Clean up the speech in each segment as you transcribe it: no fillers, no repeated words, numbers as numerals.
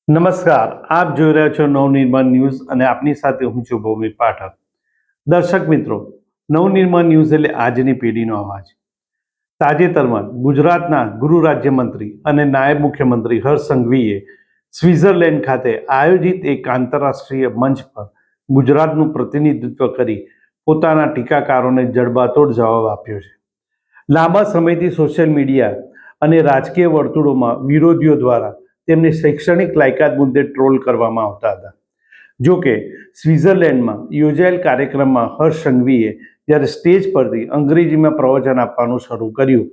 નમસ્કાર, આપ જોઈ રહ્યા છો નવનિર્માણ ન્યૂઝ અને આપની સાથે હું છું ભૌમિક પાઠક. દર્શક મિત્રો, નવનિર્માણ ન્યૂઝ એટલે આજની પેઢીનો અવાજ. તાજેતરમાં ગુજરાતના ગૃહ રાજ્યમંત્રી અને નાયબ મુખ્યમંત્રી હર્ષ સંઘવીએ સ્વિટ્ઝરલેન્ડ ખાતે આયોજિત એક આંતરરાષ્ટ્રીય મંચ પર ગુજરાતનું પ્રતિનિધિત્વ કરી પોતાના ટીકાકારોને જડબાતોડ જવાબ આપ્યો છે. લાંબા સમયથી સોશિયલ મીડિયા અને રાજકીય વર્તુળોમાં વિરોધીઓ દ્વારા તેમની શૈક્ષણિક લાયકાત મુદ્દે ટ્રોલ કરવામાં આવતા હતા. જો કે સ્વિટ્ઝરલેન્ડમાં યોજાયેલ કાર્યક્રમમાં હર્ષ સંઘવીએ જ્યારે સ્ટેજ પરથી અંગ્રેજીમાં પ્રવચન આપવાનું શરૂ કર્યું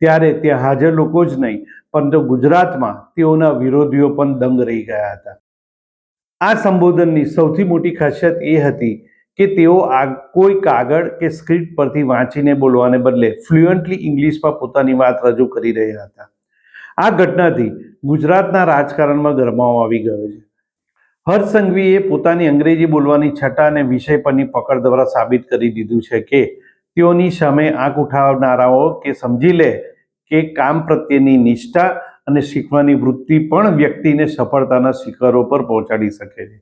ત્યારે ત્યાં હાજર લોકો જ નહીં પરંતુ ગુજરાતમાં તેઓના વિરોધીઓ પણ દંગ રહી ગયા હતા. આ સંબોધનની સૌથી મોટી ખાસિયત એ હતી કે તેઓ કોઈ કાગળ કે સ્ક્રિપ્ટ પરથી વાંચીને બોલવાને બદલે ફ્લુઅન્ટલી ઇંગ્લિશમાં પોતાની વાત રજૂ કરી રહ્યા હતા. આ ઘટનાથી ગુજરાતના રાજકારણમાં ગરમાવો આવી ગયો છે. હર્ષ સંઘવીએ પોતાની અંગ્રેજી બોલવાની છટા અને વિષય પરની પકડ દ્વારા સાબિત કરી દીધું છે કે તેઓની સામે આંખ ઉઠાવનારાઓ કે સમજી લે કે કામ પ્રત્યેની નિષ્ઠા અને શીખવાની વૃત્તિ પણ વ્યક્તિને સફળતાના શિખરો પર પહોંચાડી શકે છે.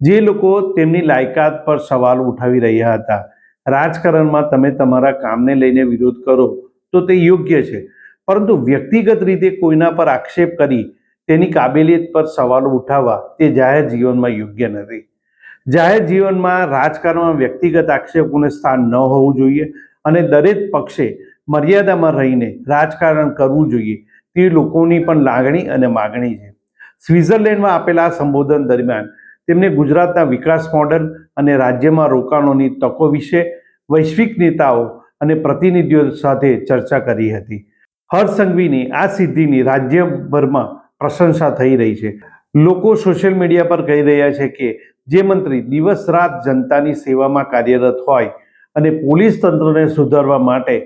જે લોકો તેમની લાયકાત પર સવાલ ઉઠાવી રહ્યા હતા, રાજકારણમાં તમે તમારા કામને લઈને વિરોધ કરો તો તે યોગ્ય છે, પરંતુ વ્યક્તિગત રીતે કોઈના પર આક્ષેપ કરી તેની કાબેલિયત પર સવાલો ઉઠાવવા તે જાહેર જીવનમાં યોગ્ય નથી. જાહેર જીવનમાં રાજકારણમાં વ્યક્તિગત આક્ષેપોને સ્થાન ન હોવું જોઈએ અને દરેક પક્ષે મર્યાદામાં રહીને રાજકારણ કરવું જોઈએ તે લોકોની પણ લાગણી અને માગણી છે. સ્વિટ્ઝરલેન્ડમાં આપેલા આ સંબોધન દરમિયાન તેમણે ગુજરાતના વિકાસ મોડલ અને રાજ્યમાં રોકાણોની તકો વિશે વૈશ્વિક નેતાઓ અને પ્રતિનિધિઓ સાથે ચર્ચા કરી હતી. હર્ષ સંઘવીની આ સિદ્ધિની રાજ્યભરમાં પ્રશંસા થઈ રહી છે. લોકો સોશિયલ મીડિયા પર કહી રહ્યા છે કે જે મંત્રી દિવસ રાત જનતાની સેવામાં કાર્યરત હોય અને પોલીસ તંત્રને સુધારવા માટે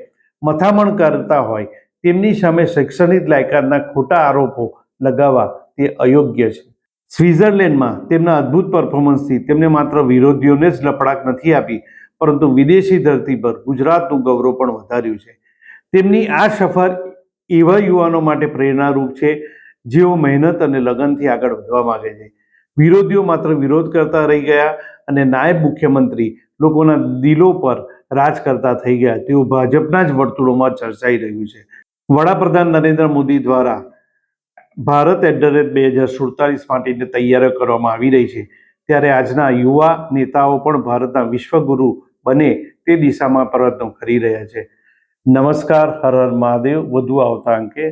મથામણ કરતા હોય તેમની સામે શૈક્ષણિક લાયકાતના ખોટા આરોપો લગાવવા તે અયોગ્ય છે. સ્વિટ્ઝરલેન્ડમાં તેમના અદ્ભુત પરફોર્મન્સથી તેમને માત્ર વિરોધીઓને જ લપડાક નથી આપી પરંતુ વિદેશી ધરતી પર ગુજરાતનું ગૌરવ પણ વધાર્યું છે. તેમની આ સફર એવા યુવાનો માટે પ્રેરણારૂપ છે જેઓ મહેનત અને લગનથી આગળ વધવા માંગે છે. વિરોધીઓ માત્ર વિરોધ કરતા રહી ગયા અને નાયબ મુખ્યમંત્રી લોકોના દિલો પર રાજ કરતા થઈ ગયા તેવું ભાજપના જ વર્તુળોમાં ચર્ચાઈ રહ્યું છે. વડાપ્રધાન નરેન્દ્ર મોદી દ્વારા ભારત @2047 માટેની તૈયારીઓ કરવામાં આવી રહી છે, ત્યારે આજના યુવા નેતાઓ પણ ભારતના વિશ્વગુરુ બને તે દિશામાં પ્રયત્નો કરી રહ્યા છે. નમસ્કાર, હર હર મહાદેવ. વધુ આવતા અંકે